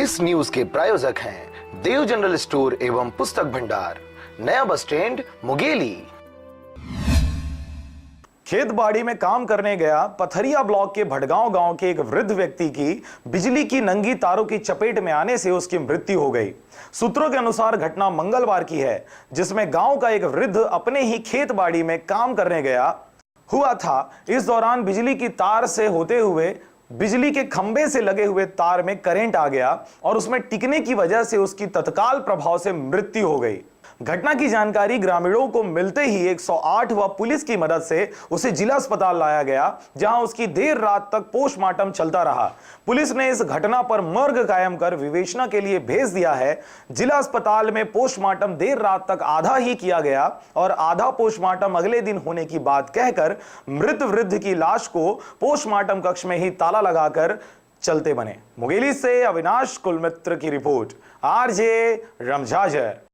इस न्यूज के प्रायोजक हैं देव जनरल स्टोर एवं पुस्तक भंडार, नया बस स्टैंड, मुंगेली। खेत बाड़ी में काम करने गया पथरिया ब्लॉक के भटगांव गांव के एक वृद्ध व्यक्ति की बिजली की नंगी तारों की चपेट में आने से उसकी मृत्यु हो गई। सूत्रों के अनुसार घटना मंगलवार की है, जिसमें गांव का एक वृद्ध अपने ही खेत बाड़ी में काम करने गया हुआ था। इस दौरान बिजली की तार से होते हुए बिजली के खंभे से लगे हुए तार में करंट आ गया और उसमें टिकने की वजह से उसकी तत्काल प्रभाव से मृत्यु हो गई। घटना की जानकारी ग्रामीणों को मिलते ही 108 व पुलिस की मदद से उसे जिला अस्पताल लाया गया, जहां उसकी देर रात तक पोस्टमार्टम चलता रहा। पुलिस ने इस घटना पर मर्ग कायम कर विवेचना के लिए भेज दिया है। जिला अस्पताल में पोस्टमार्टम देर रात तक आधा ही किया गया और आधा पोस्टमार्टम अगले दिन होने की बात कहकर मृत वृद्ध की लाश को पोस्टमार्टम कक्ष में ही ताला लगाकर चलते बने। मुंगेली से अविनाश कुलमित्र की रिपोर्ट, आरजे रमझाझर।